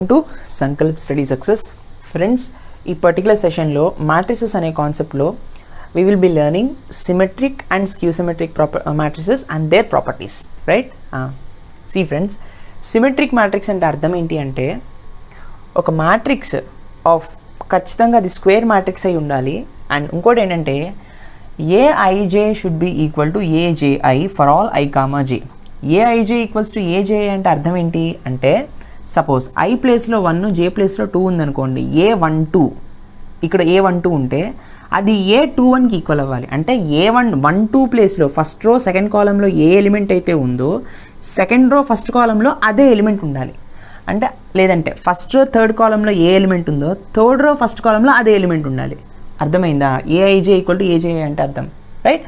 To Sankalp study success friends, ఈ particular సెషన్లో matrices అనే కాన్సెప్ట్లో we will be learning symmetric and skew symmetric matrices and their properties, right? See friends, symmetric matrix అంటే అర్థం ఏంటి అంటే ఒక మ్యాట్రిక్స్ ఆఫ్ ఖచ్చితంగా అది స్క్వేర్ మ్యాట్రిక్స్ అయి ఉండాలి. అండ్ ఇంకోటి ఏంటంటే AIJ should be equal to AJI for all I comma J. AIJ equals to A J I అంటే అర్థం ఏంటి అంటే సపోజ్ ఐ ప్లేస్లో 1 జే ప్లేస్లో 2 ఉందనుకోండి, A12 ఇక్కడ A12 ఉంటే అది A21కి ఈక్వల్ అవ్వాలి. అంటే A12 ప్లేస్లో ఫస్ట్ రో సెకండ్ కాలంలో ఏ ఎలిమెంట్ అయితే ఉందో సెకండ్ రో ఫస్ట్ కాలంలో అదే ఎలిమెంట్ ఉండాలి. అంటే లేదంటే ఫస్ట్ రో థర్డ్ కాలంలో ఏ ఎలిమెంట్ ఉందో థర్డ్ రో ఫస్ట్ కాలంలో అదే ఎలిమెంట్ ఉండాలి. అర్థమైందా? ఏఐజే ఈక్వల్ టు ఏజేఐ అంటే అర్థం, రైట్?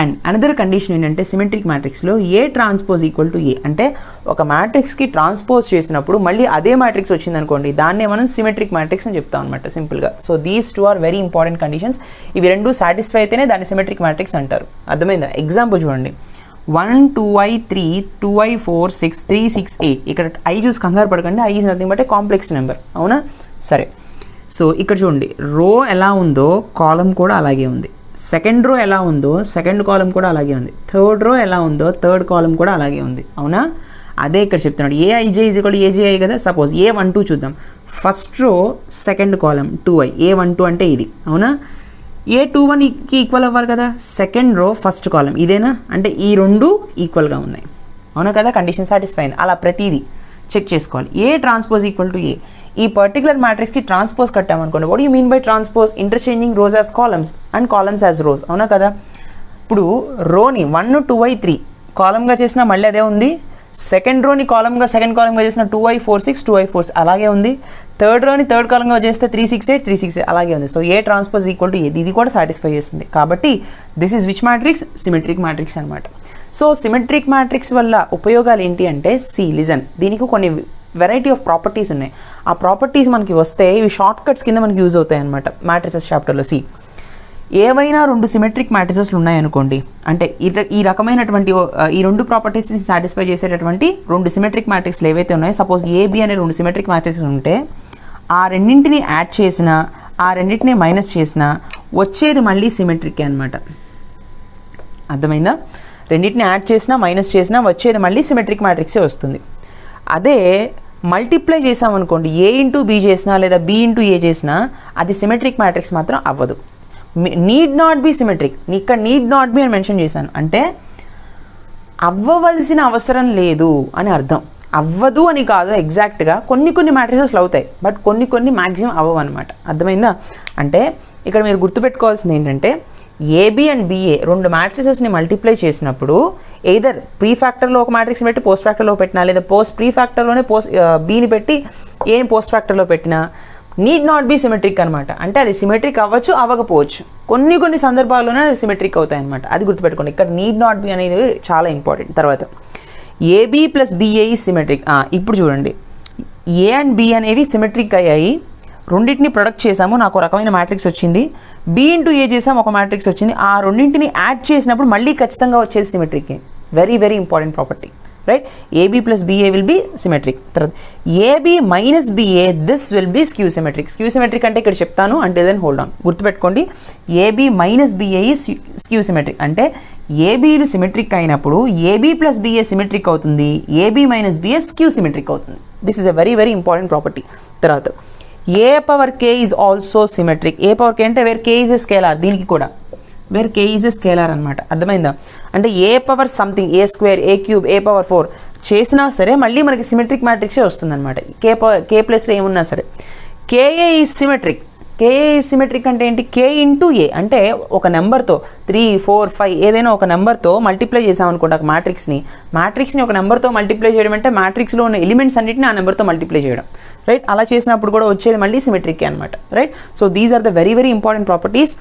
అండ్ అనదర్ కండిషన్ ఏంటంటే సిమెట్రిక్ మ్యాట్రిక్స్లో A transpose equal to A అంటే ఒక మ్యాట్రిక్స్కి ట్రాన్స్పోజ్ చేసినప్పుడు మళ్ళీ అదే మ్యాట్రిక్స్ వచ్చిందనుకోండి, దాన్నే మనం సిమెట్రిక్ మ్యాట్రిక్స్ అని చెప్తాం అనమాట సింపుల్గా. So these two are very important conditions. ఇవి రెండు సాటిస్ఫై అయితేనే దాన్ని సిమెట్రిక్ మ్యాట్రిక్స్ అంటారు. అర్థమైందా? ఎగ్జాంపుల్ చూడండి, 1 2i 3 2i 4 6 3 6 8. ఇక్కడ ఐ చూసి కంగారు పడకండి, I is nothing but A complex number, అవునా? సరే, సో ఇక్కడ చూడండి, రో ఎలా ఉందో కాలం కూడా అలాగే ఉంది. సెకండ్ రో ఎలా ఉందో సెకండ్ కాలం కూడా అలాగే ఉంది. థర్డ్ రో ఎలా ఉందో థర్డ్ కాలం కూడా అలాగే ఉంది, అవునా? అదే ఇక్కడ చెప్తున్నాడు. AIJ is equal to AJI కదా. సపోజ్ A12 చూద్దాం, first row second column 2i, A12 అంటే ఇది, అవునా? A21కి ఈక్వల్ అవ్వాలి కదా, సెకండ్ రో ఫస్ట్ కాలం ఇదేనా, అంటే ఈ రెండు ఈక్వల్గా ఉన్నాయి, అవునా కదా? కండిషన్ సాటిస్ఫై అయింది. అలా ప్రతిదీ చెక్ చేసుకోవాలి. A transpose equal to A. ఈ పర్టికులర్ మ్యాట్రిక్స్కి ట్రాన్స్పోజ్ కట్టామనుకోండి, what you mean by transpose? Interchanging rows as columns and columns as rows, అవునా కదా? ఇప్పుడు రోని 1 2i 3 కాలంగా చేసినా మళ్ళీ అదే ఉంది. సెకండ్ రోని కాలంగా సెకండ్ కాలంగా చేసిన 2i 4 6 2i 4 అలాగే ఉంది. థర్డ్ రోని థర్డ్ కాలంగా చేస్తే 3 6 8 3 6 అలాగే ఉంది. So A transpose equal to ఏది, ఇది కూడా సాటిస్ఫై చేస్తుంది. కాబట్టి this is which matrix? Symmetric matrix అనమాట. సో సిమెట్రిక్ మ్యాట్రిక్స్ వల్ల ఉపయోగాలు ఏంటి అంటే, లిజన్, దీనికి కొన్ని వెరైటీ ఆఫ్ ప్రాపర్టీస్ ఉన్నాయి. ఆ ప్రాపర్టీస్ మనకి వస్తే ఇవి షార్ట్ కట్స్ కింద మనకి యూజ్ అవుతాయి అనమాట మ్యాట్రిసెస్ చాప్టర్లో. ఏవైనా రెండు సిమెట్రిక్ మ్యాట్రిసెస్లు ఉన్నాయనుకోండి, అంటే ఈ రకమైనటువంటి ఈ రెండు ప్రాపర్టీస్ని సాటిస్ఫై చేసేటటువంటి రెండు సిమెట్రిక్ మ్యాట్రిక్స్లు ఏవైతే ఉన్నాయో, సపోజ్ ఏబి అనే రెండు సిమెట్రిక్ మ్యాట్రిక్స్ ఉంటే ఆ రెండింటిని యాడ్ చేసినా ఆ రెండింటిని మైనస్ చేసినా వచ్చేది మళ్ళీ సిమెట్రిక్ అనమాట. అర్థమైందా? రెండింటిని యాడ్ చేసినా మైనస్ చేసినా వచ్చేది మళ్ళీ సిమెట్రిక్ మ్యాట్రిక్సే వస్తుంది. అదే మల్టిప్లై చేసామనుకోండి, ఏ ఇంటూ బి చేసినా లేదా బి ఇంటూ ఏ చేసినా అది సిమెట్రిక్ మ్యాట్రిక్స్ మాత్రం అవ్వదు. Need not be symmetric. ఇక్కడ నీడ్ నాట్ బి అని మెన్షన్ చేశాను అంటే అవ్వవలసిన అవసరం లేదు అని అర్థం. అవ్వదు అని కాదు, ఎగ్జాక్ట్గా కొన్ని మ్యాట్రిసెస్లు అవుతాయి, బట్ కొన్ని మ్యాక్సిమం అవ్వవు అనమాట. అర్థమైందా? అంటే ఇక్కడ మీరు గుర్తుపెట్టుకోవాల్సింది ఏంటంటే, ఏబి అండ్ బిఏ రెండు మ్యాట్రిసెస్ని మల్టిప్లై చేసినప్పుడు ఎయిదర్ ప్రీ ఫ్యాక్టర్లో ఒక మ్యాట్రిక్స్ పెట్టి పోస్ట్ ఫ్యాక్టర్లో పెట్టినా, లేదా ప్రీ ఫ్యాక్టర్లోనే బీని పెట్టి ఏని పోస్ట్ ఫ్యాక్టర్లో పెట్టినా నీడ్ నాట్ బి సిమెట్రిక్ అనమాట. అంటే అది సిమెట్రిక్ అవ్వచ్చు, అవ్వకపోవచ్చు. కొన్ని సందర్భాల్లోనే అది సిమెట్రిక్ అవుతాయి అనమాట. అది గుర్తుపెట్టుకోండి. ఇక్కడ నీడ్ నాట్ బి అనేది చాలా ఇంపార్టెంట్. తర్వాత ఏబి ప్లస్ బిఏ ఈ సిమెట్రిక్. ఇప్పుడు చూడండి, ఏ అండ్ బి అనేవి సిమెట్రిక్ అయ్యాయి. రెండింటిని ప్రొడక్ట్ చేసాము, నాకు ఒక రకమైన మ్యాట్రిక్స్ వచ్చింది. బి ఇంటూ ఏ చేసాము, ఒక మ్యాట్రిక్స్ వచ్చింది. ఆ రెండింటిని యాడ్ చేసినప్పుడు మళ్ళీ ఖచ్చితంగా వచ్చేది symmetric. Very important property, right? A B plus B A will be symmetric. తర్వాత A B minus B A, this will be skew symmetric. Skew symmetric అంటే ఇక్కడ చెప్తాను, అంటే దెన్ హోల్డ్ ఆన్. గుర్తుపెట్టుకోండి, A B minus BA skew symmetric. అంటే ఏబీలు సిమెట్రిక్ అయినప్పుడు ఏబి ప్లస్ బిఏ సిమెట్రిక్ అవుతుంది, A B minus BA skew symmetric అవుతుంది. This is a very important property. తర్వాత A power K is also symmetric. A power కే అంటే where K is a scalar, దీనికి కూడా where K is a scalar అనమాట. అర్థమైందా? అంటే A power something, A square, A cube, A power 4 చేసినా సరే మళ్ళీ మనకి సిమెట్రిక్ మ్యాట్రిక్సే వస్తుంది అనమాట. కే ప్లస్లో ఏమున్నా సరే. KA is symmetric. KA is symmetric అంటే ఏంటి? కే ఇంటూ ఏ అంటే ఒక నెంబర్తో 3 4 5 ఏదైనా ఒక నెంబర్తో మల్టిప్లై చేసామనుకోండి ఒక మ్యాట్రిక్స్ని ఒక నెంబర్తో మల్టిప్లై చేయడం అంటే మ్యాట్రిక్స్లో ఉన్న ఎలిమెంట్స్ అన్నింటినీ ఆ నెంబర్తో మల్టిప్లై చేయడం, రైట్? అలా చేసినప్పుడు కూడా వచ్చేది మళ్ళీ సిమెట్రిక్ అనమాట, right? So these are the very important properties.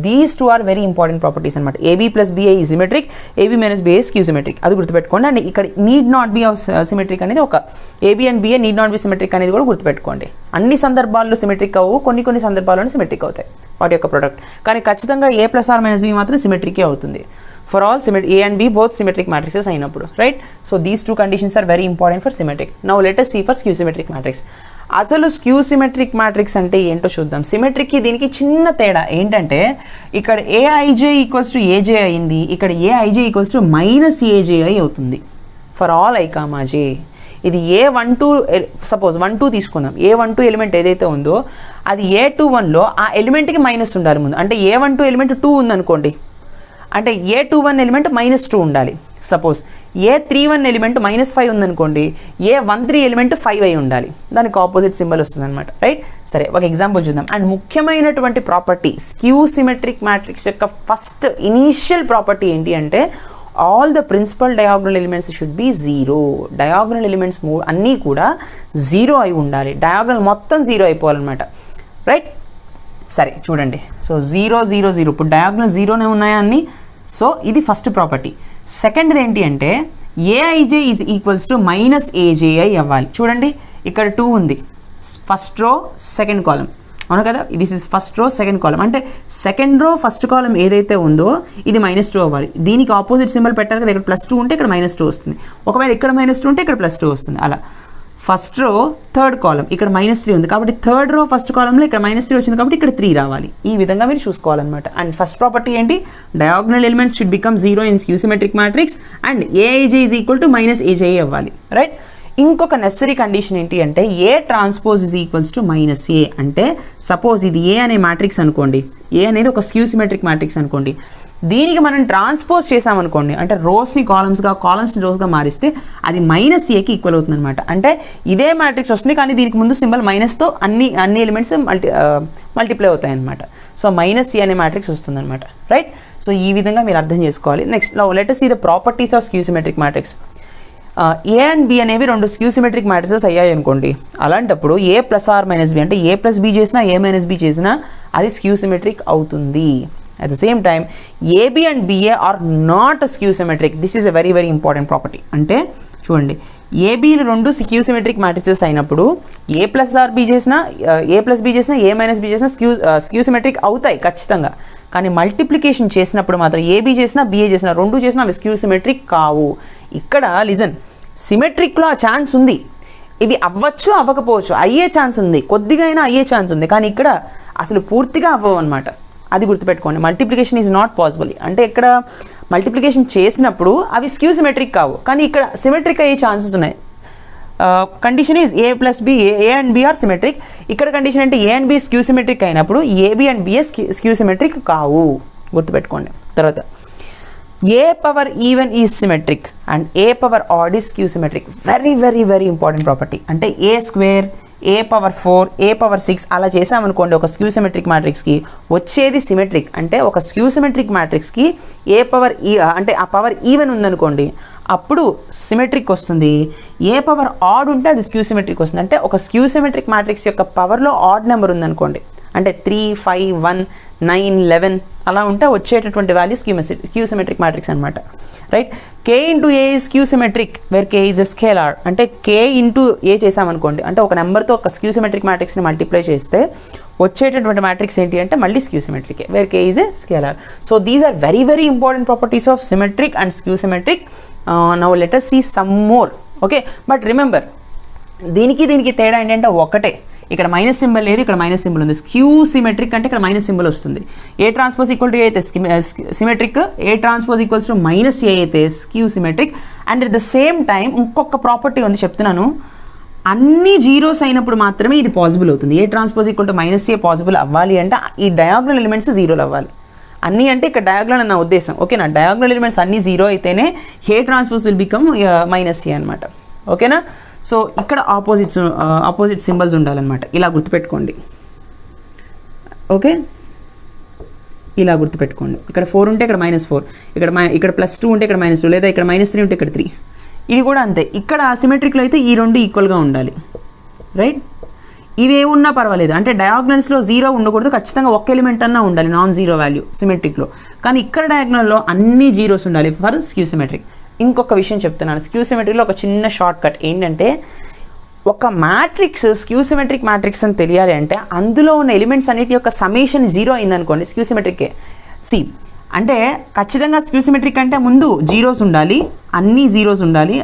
These two are very important properties అనమాట. ఏబీ ప్లస్ బిఏ ఈ symmetric, AB minus BA skew symmetric. అది గుర్తుపెట్టుకోండి. అండ్ ఇక్కడ నీడ్ నాట్ బి సిమెట్రిక్ అనేది ఒక AB and BA need not be symmetric అనేది కూడా గుర్తుపెట్టుకోండి. అన్ని సందర్భాల్లో సిమెట్రిక్ అవ్వు, కొన్ని సందర్భాల్లోనే సిమెట్రిక్ అవుతాయి వాటి యొక్క ప్రొడక్ట్. కానీ ఖచ్చితంగా ఏ ప్లస్ ఆర్ మైనస్ బి మాత్రం సిమెట్రికే అవుతుంది. for all A and B both symmetric matrices అయినప్పుడు, right? So these two conditions are very important for symmetric. Now let us see for skew symmetric matrix. అసలు skew symmetric matrix అంటే ఏంటో చూద్దాం. సిమెట్రిక్కి దీనికి చిన్న తేడా ఏంటంటే ఇక్కడ ఏఐజే ఈక్వల్స్ టు ఏజే అయింది, ఇక్కడ ఏఐజే ఈక్వల్స్ టు -ఏజేఐ అవుతుంది ఫర్ ఆల్ ఐ కామా జే. ఇది A12 సపోజ్ 1 2 తీసుకుందాం. A12 ఎలిమెంట్ ఏదైతే ఉందో అది A21లో ఆ ఎలిమెంట్కి మైనస్ ఉండాలి ముందు. అంటే A12 ఎలిమెంట్ 2 ఉందనుకోండి, అంటే A21 ఎలిమెంట్ -2 ఉండాలి. సపోజ్ A31 ఎలిమెంట్ -5 ఉందనుకోండి, A13 ఎలిమెంట్ 5 అయి ఉండాలి. దానికి ఆపోజిట్ సింబల్ వస్తుంది అనమాట, రైట్? సరే, ఒక ఎగ్జాంపుల్ చూద్దాం. అండ్ ముఖ్యమైనటువంటి ప్రాపర్టీ స్క్యూ సిమెట్రిక్ మ్యాట్రిక్స్ యొక్క ఫస్ట్ ఇనీషియల్ ప్రాపర్టీ ఏంటి అంటే all the principal diagonal elements should be 0. Diagonal elements అన్నీ కూడా 0 అయి ఉండాలి. డయాగోనల్ మొత్తం 0 అయిపోవాలన్నమాట, రైట్? సరే చూడండి. సో 0 0 0 ఇప్పుడు డయాగోనల్ 0నే ఉన్నాయా అన్నీ. సో ఇది ఫస్ట్ ప్రాపర్టీ. సెకండ్ది ఏంటి అంటే AIJ is equals to -A J I అవ్వాలి. చూడండి ఇక్కడ 2 ఉంది, ఫస్ట్ రో సెకండ్ కాలం, అవును కదా? This is first row second column. అంటే సెకండ్ రో ఫస్ట్ కాలం ఏదైతే ఉందో ఇది -2 అవ్వాలి. దీనికి ఆపోజిట్ సింబల్ పెట్టాలి కదా. ఇక్కడ +2 ఉంటే ఇక్కడ -2 వస్తుంది. ఒకవేళ ఇక్కడ -2 ఉంటే ఇక్కడ +2 వస్తుంది. అలా ఫస్ట్ రో థర్డ్ కాలం ఇక్కడ -3 ఉంది కాబట్టి థర్డ్ రో ఫస్ట్ కాలంలో ఇక్కడ -3 వచ్చింది కాబట్టి ఇక్కడ 3 రావాలి. ఈ విధంగా మీరు చూసుకోవాలన్నమాట. అండ్ ఫస్ట్ ప్రాపర్టీ ఏంటి? Diagonal elements should become 0 in skew symmetric matrix and A I J is equal to -A J I అవ్వాలి, రైట్? ఇంకొక నెసరీ కండిషన్ ఏంటి అంటే A transpose is equals to -A. అంటే సపోజ్ ఇది ఏ అనే మ్యాట్రిక్స్ అనుకోండి, ఏ అనేది ఒక స్క్యూ సిమెట్రిక్ మ్యాట్రిక్స్ అనుకోండి. దీనికి మనం ట్రాన్స్పోజ్ చేసామనుకోండి, అంటే రోస్ని కాలమ్స్గా కాలమ్స్ని రోస్గా మారిస్తే అది -ఏకి ఈక్వల్ అవుతుంది అనమాట. అంటే ఇదే మ్యాట్రిక్స్ వస్తుంది కానీ దీనికి ముందు సింబల్ మైనస్తో అన్ని ఎలిమెంట్స్ మల్టిప్లై అవుతాయి అనమాట. సో -ఏ అనే మ్యాట్రిక్స్ వస్తుంది అనమాట, రైట్? సో ఈ విధంగా మీరు అర్థం చేసుకోవాలి. Next let us see the properties of skew symmetric matrix. A and B అనేవి రెండు స్క్యూ సిమెట్రిక్ మ్యాట్రిసెస్ అయ్యాయి అనుకోండి. అలాంటప్పుడు A plus or minus B అంటే ఏ ప్లస్ బి చేసినా ఏ మైనస్ బి చేసినా అది స్క్యూ సిమెట్రిక్ అవుతుంది. At the same time AB and BA are not skew symmetric. This is a very very important property. అంటే చూడండి, ఏబీలు రెండు స్క్యూ సిమెట్రిక్ మ్యాట్రిసెస్ అయినప్పుడు ఏ plus R B చేసినా ఏ plus B చేసినా ఏ మైనస్ బి చేసినా స్క్యూ సిమెట్రిక్ అవుతాయి ఖచ్చితంగా. కానీ మల్టిప్లికేషన్ చేసినప్పుడు మాత్రం ఏబీ చేసినా బిఏ చేసినా రెండు చేసినా అవి స్క్యూ సిమెట్రిక్ కావు. ఇక్కడ లిజన్, సిమెట్రిక్లో ఆ ఛాన్స్ ఉంది, ఇవి అవ్వచ్చు అవ్వకపోవచ్చు, అయ్యే ఛాన్స్ ఉంది, కొద్దిగా అయినా అయ్యే ఛాన్స్ ఉంది. కానీ ఇక్కడ అసలు పూర్తిగా అవ్వవు అనమాట. అది గుర్తుపెట్టుకోండి. Multiplication is not possible. అంటే ఇక్కడ మల్టిప్లికేషన్ చేసినప్పుడు అవి స్క్యూ సిమెట్రిక్ కావు, కానీ ఇక్కడ సిమెట్రిక్ అయ్యే ఛాన్సెస్ ఉన్నాయి. Condition is A plus B, A and B are symmetric. ఇక్కడ కండిషన్ అంటే A and B skew symmetric అయినప్పుడు A B and B A skew symmetric కావు, గుర్తుపెట్టుకోండి. తర్వాత A power even is symmetric and A power odd is skew symmetric. Very very very important property. అంటే A square, A power 4, A power 6 అలా చేసామనుకోండి ఒక skew symmetric మ్యాట్రిక్స్కి వచ్చేది symmetric. అంటే ఒక స్క్యూ సిమెట్రిక్ మ్యాట్రిక్స్కి ఏ పవర్ అంటే ఆ పవర్ ఈవెన్ ఉందనుకోండి అప్పుడు సిమెట్రిక్ వస్తుంది. ఏ పవర్ ఆడ్ ఉంటే అది స్క్యూ సిమెట్రిక్ వస్తుంది. అంటే ఒక స్క్యూ సిమెట్రిక్ మ్యాట్రిక్స్ యొక్క పవర్లో ఆడ్ నెంబర్ ఉందనుకోండి, అంటే 3, 5, 1, 9, 11 అలా ఉంటే వచ్చేటటువంటి వాల్యూ స్క్యూ సిమెట్రిక్ మ్యాట్రిక్స్ అనమాట, right? K into A is skew symmetric where K is a scalar. అంటే కే ఇంటూ ఏ చేసామనుకోండి, అంటే ఒక నెంబర్తో ఒక స్క్యూ సిమెట్రిక్ మ్యాట్రిక్స్ని మల్టిప్లై చేస్తే వచ్చేటటువంటి మ్యాట్రిక్స్ ఏంటి అంటే మళ్ళీ skew symmetric where K is a scalar. So these are very very important properties of symmetric and skew symmetric. Now let us see some more. Okay, but remember దీనికి తేడా ఏంటంటే ఒకటే, ఇక్కడ మైనస్ సింబల్ లేదు, ఇక్కడ మైనస్ సింబల్ ఉంది. Skew symmetric అంటే ఇక్కడ మైనస్ సింబల్ వస్తుంది. A transpose equal to A అయితే symmetric, A transpose equals to -A అయితే skew symmetric. And at the same time ఇంకొక ప్రాపర్టీ ఉంది చెప్తున్నాను, అన్ని జీరోస్ అయినప్పుడు మాత్రమే ఇది పాసిబుల్ అవుతుంది. ఏ transpose equal to -a possible అవ్వాలి అంటే ఈ డయాగోనల్ ఎలిమెంట్స్ జీరోలు అవ్వాలి. అన్నీ అంటే ఇక్కడ డయాగోనల్ అన్న ఉద్దేశం, ఓకేనా? డయాగోనల్ ఎలిమెంట్స్ అన్ని జీరో అయితేనే ఏ ట్రాన్స్పోజ్ విల్ బికమ్ -ఏ అనమాట, ఓకేనా? సో ఇక్కడ ఆపోజిట్ సింబల్స్ ఉండాలన్నమాట. ఇలా గుర్తుపెట్టుకోండి, ఓకే? ఇలా గుర్తుపెట్టుకోండి. ఇక్కడ 4 ఉంటే ఇక్కడ -4, ఇక్కడ +2 ఉంటే ఇక్కడ -2, లేదా ఇక్కడ -3 ఉంటే ఇక్కడ 3. ఇది కూడా అంతే. ఇక్కడ సిమెట్రిక్లో అయితే ఈ రెండు ఈక్వల్గా ఉండాలి, రైట్? ఇవేమున్నా పర్వాలేదు, అంటే డయాగ్నల్స్లో 0 ఉండకూడదు, ఖచ్చితంగా ఒక ఎలిమెంట్ అన్నా ఉండాలి నాన్ జీరో వాల్యూ సిమెట్రిక్లో. కానీ ఇక్కడ డయాగ్నల్లో అన్ని జీరోస్ ఉండాలి ఫర్ స్క్యూ సిమెట్రిక్. ఇంకొక విషయం చెప్తున్నాను, స్క్యూ సిమెట్రిక్లో ఒక చిన్న షార్ట్ కట్ ఏంటంటే, ఒక మ్యాట్రిక్స్ స్క్యూ సిమెట్రిక్ మ్యాట్రిక్స్ అని తెలియాలి అంటే అందులో ఉన్న ఎలిమెంట్స్ అన్నిటి యొక్క సమేషన్ 0 అయిందనుకోండి స్క్యూ సిమెట్రిక్కే. సి అంటే ఖచ్చితంగా స్క్యూ సిమెట్రిక్ అంటే ముందు జీరోస్ ఉండాలి, అన్ని జీరోస్ ఉండాలి,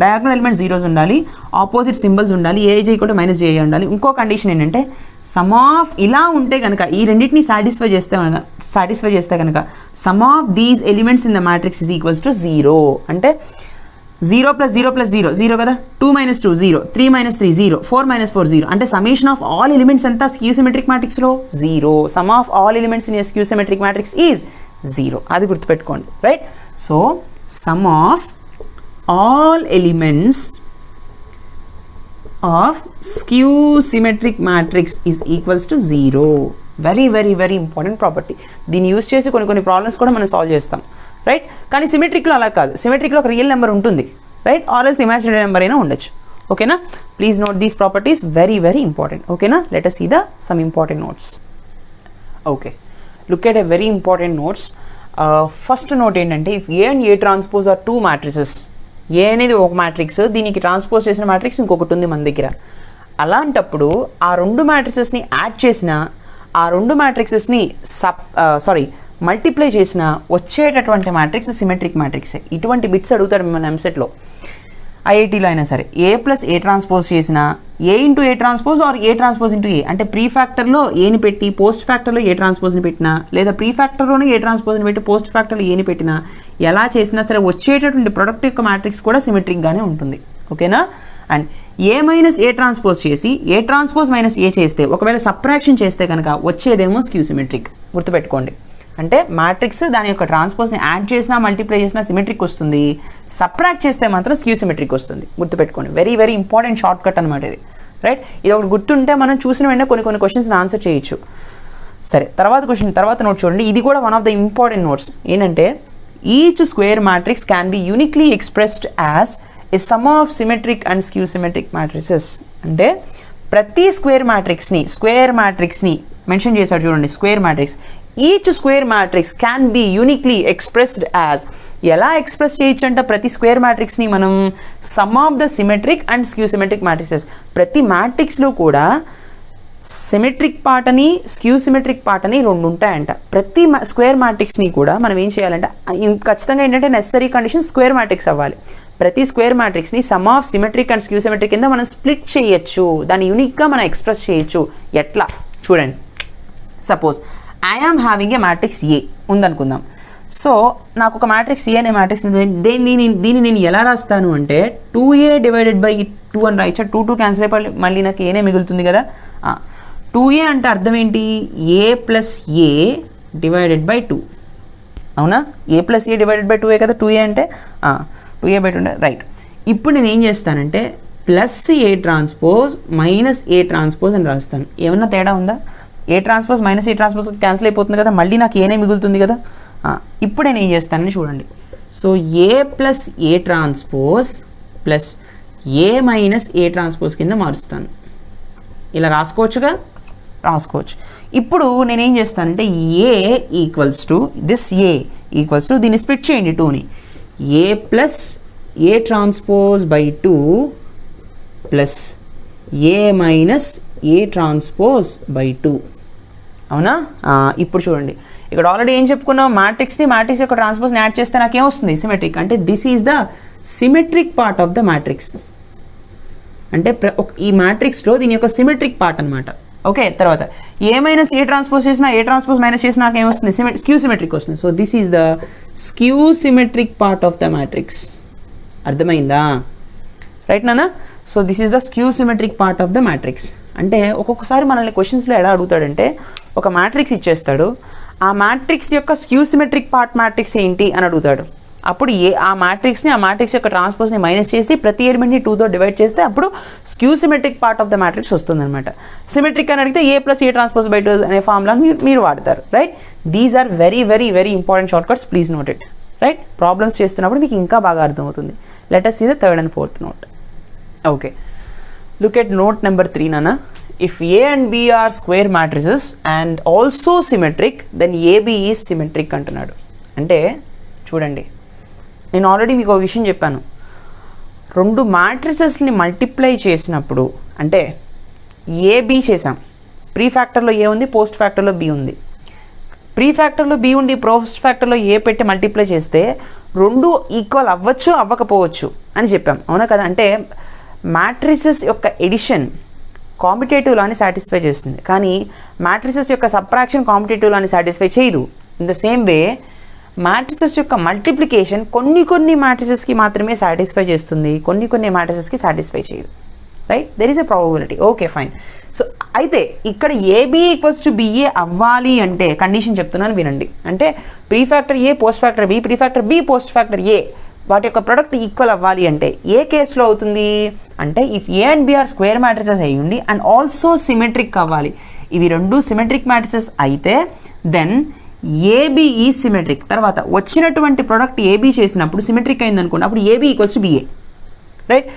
డయాగనల్ ఎలిమెంట్స్ జీరోస్ ఉండాలి, ఆపోజిట్ సింబల్స్ ఉండాలి, ఏజ్ ఈక్వల్ టు మైనస్ జే ఉండాలి. ఇంకో కండిషన్ ఏంటంటే సమ్ ఆఫ్ ఇలా ఉంటే కనుక ఈ రెండింటిని సాటిస్ఫై చేస్తే కనుక some of these elements in the matrix is equals to 0. అంటే 0 + 0 + 0 0 కదా, 2 - 2 0, 3 - 3 0, 4 - 4 0. అంటే సమ్మేషన్ ఆఫ్ ఆల్ ఎలిమెంట్స్ ఎంత స్క్యూ సిమెట్రిక్ మ్యాట్రిక్స్లో 0. Sum of all elements in skew symmetric matrix is 0. అది గుర్తుపెట్టుకోండి, right? So sum of all elements of skew symmetric matrix is equals to 0. Very very very important property. దీన్ని use చేసి కొన్ని problems కూడా మనం solve చేస్తాం, right? కానీ సిమెట్రిక్లో అలా కాదు. సిమెట్రిక్లో ఒక రియల్ నెంబర్ ఉంటుంది, right? Or else imaginary number అయినా ఉండొచ్చు. ఓకేనా? Please note these properties, very very important. ఓకేనా? Let us see the some important notes. Okay, look at a very important notes. First note ఏంటంటే, if A and A transpose are 2 matrices, A అనేది ఒక matrix, దీనికి transpose చేసిన matrix ఇంకొకటి ఉంది మన దగ్గర. అలాంటప్పుడు ఆ 2 మ్యాట్రిసెస్ని యాడ్ చేసిన, ఆ 2 మ్యాట్రిక్సెస్ని మల్టిప్లై చేసిన వచ్చేటటువంటి మ్యాట్రిక్స్ సిమెట్రిక్ మ్యాట్రిక్సే. ఇటువంటి బిట్స్ అడుగుతాడు మిమ్మల్ని ఎంసెట్లో, ఐఐటీలో అయినా సరే. ఏ ప్లస్ ఏ ట్రాన్స్పోజ్ చేసిన, A into A transpose or A transpose into A, అంటే ప్రీ ఫ్యాక్టర్లో ఏని పెట్టి పోస్ట్ ఫ్యాక్టర్లో ఏ ట్రాన్స్పోజ్ని పెట్టినా, లేదా ప్రీ ఫ్యాక్టర్లోనే ఏ ట్రాన్స్పోజ్ని పెట్టి పోస్ట్ ఫ్యాక్టర్లో ఏని పెట్టినా, ఎలా చేసినా సరే వచ్చేటటువంటి ప్రొడక్ట్ యొక్క మ్యాట్రిక్స్ కూడా సిమెట్రిక్గానే ఉంటుంది. ఓకేనా? And A minus A transpose చేసి ఏ ట్రాన్స్పోజ్ మైనస్ ఏ చేస్తే, ఒకవేళ సబ్ట్రాక్షన్ చేస్తే కనుక వచ్చేదేమో స్క్యూ సిమెట్రిక్. గుర్తుపెట్టుకోండి. అంటే మ్యాట్రిక్స్ దాని యొక్క ట్రాన్స్పోజ్ని యాడ్ చేసినా మల్టిప్లై చేసినా సిమెట్రిక్ వస్తుంది, సబ్ట్రాక్ట్ చేస్తే మాత్రం స్క్యూ సిమెట్రిక్ వస్తుంది. గుర్తుపెట్టుకోండి. Very very important short cut అనమాట ఇది, రైట్? ఇది ఒకటి గుర్తుంటే మనం చూసిన వెంటనే కొన్ని క్వశ్చన్స్ని ఆన్సర్ చేయొచ్చు. సరే, తర్వాత నోట్ చూడండి. ఇది కూడా one of the important notes. ఏంటంటే, each square matrix can be uniquely expressed as a sum of symmetric and skew symmetric matrices. అంటే ప్రతి స్క్వేర్ మ్యాట్రిక్స్ని మెన్షన్ చేశాడు చూడండి. Square matrix, each square matrix can be uniquely expressed as, ఎలా express చేయొచ్చు అంటే ప్రతి స్క్వేర్ మ్యాట్రిక్స్ని మనం sum of the symmetric and skew symmetric matrices. ప్రతి మ్యాట్రిక్స్లో కూడా సిమెట్రిక్ పార్ట్ అని స్క్యూ సిమెట్రిక్ పార్ట్ అని 2 ఉంటాయంట. ప్రతి స్క్వేర్ మ్యాట్రిక్స్ని కూడా మనం ఏం చేయాలంటే, ఖచ్చితంగా ఏంటంటే నెసరీ కండిషన్ స్క్వేర్ మ్యాట్రిక్స్ అవ్వాలి. ప్రతి స్క్వేర్ మ్యాట్రిక్స్ని sum of symmetric and skew symmetric కింద మనం స్ప్లిట్ చేయొచ్చు, దాన్ని యూనిక్గా మనం ఎక్స్ప్రెస్ చేయొచ్చు. ఎట్లా చూడండి. Suppose I am having a matrix A ఉందనుకుందాం. సో నాకు ఒక మ్యాట్రిక్స్ ఏ అనే మ్యాట్రిక్స్, దీన్ని నేను ఎలా రాస్తాను అంటే 2a డివైడెడ్ బై 2 అని రాయచ్చా. 2 క్యాన్సిల్ అయిపోయి మళ్ళీ నాకు ఏనే మిగులుతుంది కదా. 2a అంటే అర్థం ఏంటి, a plus A divided by 2. అవునా? a plus A divided by 2 కదా 2a అంటే. 2a by 2 right. ఇప్పుడు నేను ఏం చేస్తానంటే plus A transpose minus A transpose అని రాస్తాను. ఏమన్నా తేడా ఉందా? A transpose minus A transpose cancel అయిపోతుంది కదా, మళ్ళీ నాకు ఏనే మిగులుతుంది కదా. ఇప్పుడు నేను ఏం చేస్తానని చూడండి. So A plus A transpose plus A minus A transpose కింద మారుస్తాను. ఇలా రాసుకోవచ్చుగా, రాసుకోవచ్చు. ఇప్పుడు నేనేం చేస్తానంటే A equals to this, A equals to దీన్ని స్ప్లిట్ చేయండి 2ని, A plus A transpose by 2 plus A minus A transpose by 2. అవునా? ఇప్పుడు చూడండి, ఇక్కడ ఆల్రెడీ ఏం చెప్పుకున్నాం, మ్యాట్రిక్స్ యొక్క ట్రాన్స్పోజ్ని యాడ్ చేస్తే నాకేం వస్తుంది, సిమెట్రిక్. అంటే this is the symmetric part of the matrix. అంటే ఈ మ్యాట్రిక్స్లో దీని యొక్క సిమెట్రిక్ పార్ట్ అనమాట. ఓకే, తర్వాత ఏ మైనస్ ఏ ట్రాన్స్పోజ్ చేసినా ఏ ట్రాన్స్పోజ్ మైనస్ చేసినా నాకు ఏమొస్తుంది, స్క్యూ సిమెట్రిక్ వస్తుంది. So this is the skew symmetric part of the matrix. అర్థమైందా? రైట్ నానా? So this is the skew symmetric part of the matrix. అంటే ఒక్కొక్కసారి మనల్ని క్వశ్చన్స్లో ఎలా అడుగుతాడంటే, ఒక మ్యాట్రిక్స్ ఇచ్చేస్తాడు, ఆ మ్యాట్రిక్స్ యొక్క స్క్యూ సిమెట్రిక్ పార్ట్ మ్యాట్రిక్స్ ఏంటి అని అడుగుతాడు. అప్పుడు ఆ మ్యాట్రిక్స్ యొక్క ట్రాన్స్పోజ్ని మైనస్ చేసి ప్రతి ఎలిమెంట్ని 2తో డివైడ్ చేస్తే అప్పుడు skew symmetric part of the matrix వస్తుందన్నమాట. సిమెట్రిక్ అని అడిగితే A plus A transpose by 2 అనే ఫార్ములాని మీరు వాడతారు. Right? These are very very very important short cuts, please note it. Right? Problems చేస్తున్నప్పుడు మీకు ఇంకా బాగా అర్థమవుతుంది. Let us see the 3rd and 4th note. Okay, look at note number 3 nana. If A and B are square matrices and also symmetric, then AB is symmetric అంటున్నాడు. అంటే చూడండి, నేను already మీకు ఒక విషయం చెప్పాను. 2 మ్యాట్రిసెస్ని మల్టిప్లై చేసినప్పుడు, అంటే AB చేసాం, ప్రీ ఫ్యాక్టర్లో ఏ ఉంది, పోస్ట్ ఫ్యాక్టర్లో B ఉంది. ప్రీ ఫ్యాక్టర్లో బి ఉండి పోస్ట్ ఫ్యాక్టర్లో ఏ పెట్టి మల్టిప్లై చేస్తే రెండు ఈక్వల్ అవ్వచ్చు అవ్వకపోవచ్చు అని చెప్పాం, అవునా కదా. అంటే మ్యాట్రిసెస్ యొక్క ఎడిషన్ కాంపిటేటివ్ లాని సాటిస్ఫై చేస్తుంది, కానీ మ్యాట్రిసెస్ యొక్క సబ్ట్రాక్షన్ కాంపిటేటివ్ లాని సాటిస్ఫై చేయదు. In the same way matrices యొక్క మల్టిప్లికేషన్ కొన్ని మ్యాట్రిసెస్కి మాత్రమే సాటిస్ఫై చేస్తుంది, కొన్ని మ్యాట్రిసెస్కి సాటిస్ఫై చేయదు, right. There is a probability. Okay fine. So అయితే ఇక్కడ ఏబీ ఈక్వల్స్ టు బిఏ అవ్వాలి అంటే కండిషన్ చెప్తున్నాను వినండి. అంటే pre factor A post factor B, pre factor B post factor A, వాటి యొక్క ప్రొడక్ట్ ఈక్వల్ అవ్వాలి అంటే ఏ కేసులో అవుతుంది అంటే if A and B are square matrices అయ్యి ఉండి అండ్ ఆల్సో సిమెట్రిక్ అవ్వాలి. ఇవి రెండు సిమెట్రిక్ మ్యాట్రిసెస్ అయితే దెన్ ఏబీ ఈ సిమెట్రిక్. తర్వాత వచ్చినటువంటి ప్రొడక్ట్ ఏబీ చేసినప్పుడు సిమెట్రిక్ అయింది అనుకోండి, అప్పుడు A B equals to BA, right.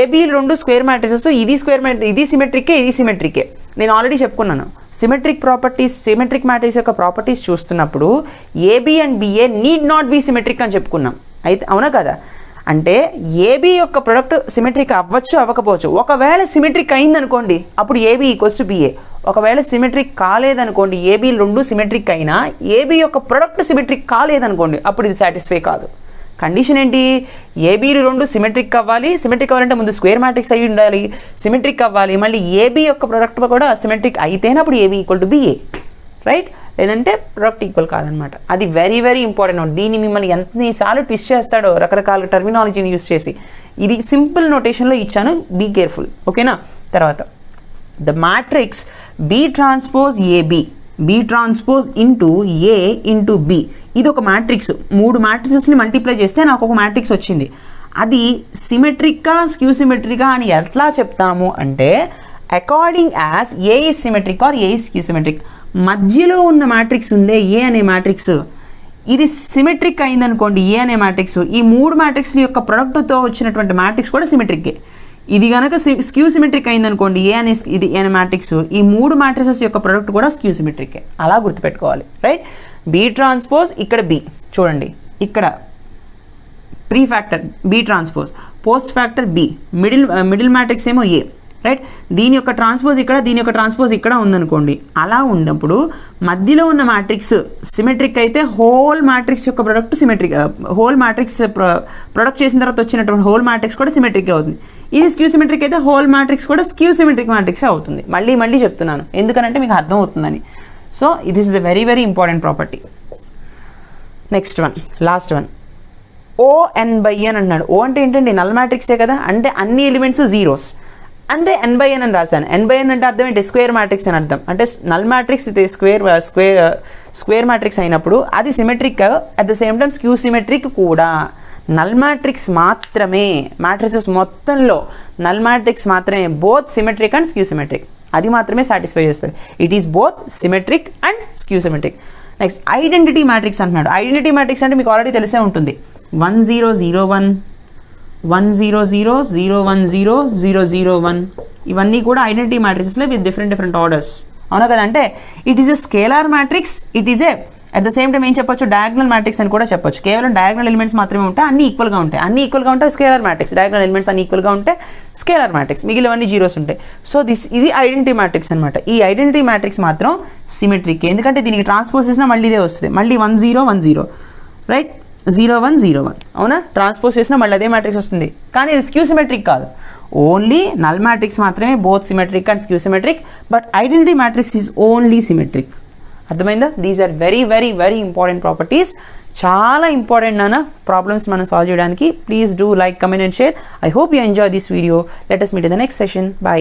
A B రెండు స్క్వేర్ మ్యాట్రిసెస్, ఇది ఇది సిమెట్రికే. నేను ఆల్రెడీ చెప్పుకున్నాను సిమెట్రిక్ ప్రాపర్టీస్, సిమెట్రిక్ మ్యాట్రిక్స్ యొక్క ప్రాపర్టీస్ చూస్తున్నప్పుడు A B and BA need not be symmetric అని చెప్పుకున్నాం, అయితే అవునా కదా. అంటే ఏబీ యొక్క ప్రొడక్ట్ సిమెట్రిక్ అవ్వచ్చు అవ్వకపోవచ్చు. ఒకవేళ సిమెట్రిక్ అయిందనుకోండి అప్పుడు ఏబీ ఈక్వల్స్ టు బిఏ. ఒకవేళ సిమెట్రిక్ కాలేదనుకోండి, ఏబీ రెండు సిమెట్రిక్ అయినా ఏబీ యొక్క ప్రొడక్ట్ సిమెట్రిక్ కాలేదనుకోండి అప్పుడు ఇది సాటిస్ఫై కాదు. కండిషన్ ఏంటి, ఏబీలు రెండు సిమెట్రిక్ అవ్వాలి. సిమెట్రిక్ అవ్వాలంటే ముందు స్క్వేర్ మ్యాట్రిక్స్ అయి ఉండాలి, సిమెట్రిక్ అవ్వాలి. మళ్ళీ ఏబీ యొక్క ప్రొడక్ట్ కూడా సిమెట్రిక్ అయితేనే అప్పుడు AB equal to BA, right. లేదంటే ప్రొడక్ట్ ఈక్వల్ కాదనమాట. అది వెరీ వెరీ ఇంపార్టెంట్ నోట్. దీన్ని మిమ్మల్ని ఎన్నిసార్లు ట్విస్ట్ చేస్తాడో రకరకాల టర్మినాలజీని యూస్ చేసి. ఇది సింపుల్ నోటేషన్లో ఇచ్చాను, బీ కేర్ఫుల్, ఓకేనా. తర్వాత the matrix B transpose AB, B transpose into A into B, ఇది ఒక మ్యాట్రిక్స్. 3 మ్యాట్రిసెస్ని మల్టిప్లై చేస్తే నాకు ఒక మ్యాట్రిక్స్ వచ్చింది. అది సిమెట్రిక్గా స్క్యూ సిమెట్రిక్గా అని ఎట్లా చెప్తాము అంటే according as A is symmetric or A is skew symmetric. మధ్యలో ఉన్న మ్యాట్రిక్స్ ఉండే ఏ అనే మ్యాట్రిక్స్ ఇది సిమెట్రిక్ అయిందనుకోండి, ఏ అనే మ్యాట్రిక్స్ ఈ 3 మ్యాట్రిక్స్ యొక్క ప్రొడక్ట్తో వచ్చినటువంటి మ్యాట్రిక్స్ కూడా సిమెట్రిక్కే. ఇది కనుక స్క్యూ సిమెట్రిక్ అయిందనుకోండి, ఏ అనే ఇది అనే మ్యాట్రిక్స్ ఈ 3 మ్యాట్రిసెస్ యొక్క ప్రొడక్ట్ కూడా స్క్యూ సిమెట్రిక్కే. అలా గుర్తుపెట్టుకోవాలి, రైట్. బి ట్రాన్స్పోజ్ ఇక్కడ బి చూడండి, ఇక్కడ pre factor B transpose, post factor B, middle matrix ఏమో ఏ, రైట్. దీని యొక్క ట్రాన్స్పోజ్ ఇక్కడ, దీని యొక్క ట్రాన్స్పోజ్ ఇక్కడ ఉందనుకోండి. అలా ఉన్నప్పుడు మధ్యలో ఉన్న మ్యాట్రిక్స్ సిమెట్రిక్ అయితే హోల్ మ్యాట్రిక్స్ యొక్క product symmetric, whole matrix product చేసిన తర్వాత వచ్చినటువంటి హోల్ మ్యాట్రిక్స్ కూడా సిమెట్రిక్ అవుతుంది. ఇది స్క్యూ సిమెట్రిక్ అయితే హోల్ మ్యాట్రిక్స్ కూడా స్క్యూ సిమెట్రిక్ మ్యాట్రిక్స్ అవుతుంది. మళ్ళీ చెప్తున్నాను ఎందుకనంటే మీకు అర్థం అవుతుందని. So this is a very very important property. Next one, last one, O N by N అన్నాడు. ఓ అంటే ఏంటండి, నల్ మ్యాట్రిక్సే కదా, అంటే అన్ని ఎలిమెంట్స్ జీరోస్ అంటే ఎన్ బై ఎన్ అని రాశాను. ఎన్ బై ఎన్ అంటే అర్థం ఏంటి, స్క్వేర్ మ్యాట్రిక్స్ అని అర్థం. అంటే నల్ మ్యాట్రిక్స్ స్క్వేర్ మ్యాట్రిక్స్ అయినప్పుడు అది symmetric, at the same time skew symmetric కూడా. నల్ మ్యాట్రిక్స్ మాత్రమే, మ్యాట్రిసెస్ మొత్తంలో నల్ మ్యాట్రిక్స్ మాత్రమే both symmetric and skew symmetric, అది మాత్రమే సాటిస్ఫై చేస్తుంది. It is both symmetric and skew symmetric. Next identity matrix అంటున్నాడు. ఐడెంటిటీ మ్యాట్రిక్స్ అంటే మీకు ఆల్రెడీ తెలిసే ఉంటుంది, 1 0 0 1 1 0 0 0 1 0 0 0 1 ఇవన్నీ కూడా ఐడెంటిటీ మ్యాట్రిక్స్లో విత్ డిఫరెంట్ ఆర్డర్స్, అవునా కదా. అంటే it is a scalar matrix, it is a at the same time ఏం చెప్పొచ్చు, డయాగ్నల్ మ్యాట్రిక్స్ అని కూడా చెప్పొచ్చు. కేవలం డయాగ్నల్ ఎలిమెంట్స్ మాత్రమే ఉంటాయి, అన్ని ఈక్వల్గా ఉంటాయి. అన్ని ఈక్వల్గా ఉంటే స్కేలార్ మ్యాట్రిక్స్, డయాగ్నల్ ఎలిమెంట్స్ అన్ని ఈక్వల్గా ఉంటే స్కేలార్ మ్యాట్రిక్స్, మిగిలినవన్నీ జీరోస్ ఉంటాయి. సో ఇది ఐడెంటిటీ మ్యాట్రిక్స్ అనమాట. ఈ ఐడెంటిటీ మ్యాట్రిక్స్ మాత్రం సిమెట్రిక్, ఎందుకంటే దీనికి ట్రాన్స్పోజ్ చేసినా మళ్ళీ ఇదే వస్తుంది, మళ్ళీ 1 0 1 0, రైట్, 0 1 0 1, అవునా. ట్రాన్స్పోజ్ చేసినా మళ్ళీ అదే మ్యాట్రిక్స్ వస్తుంది, కానీ ఇది స్క్యూ సిమెట్రిక్ కాదు. ఓన్లీ నల్ మ్యాట్రిక్స్ మాత్రమే both symmetric and skew symmetric, but identity matrix is only symmetric. అర్థమైందా. These are very very very important properties, చాలా ఇంపార్టెంట్ నాన్న ప్రాబ్లమ్స్ మనం సాల్వ్ చేయడానికి. Please do like, comment and share. I hope you enjoy this video. Let us meet in the next session. Bye.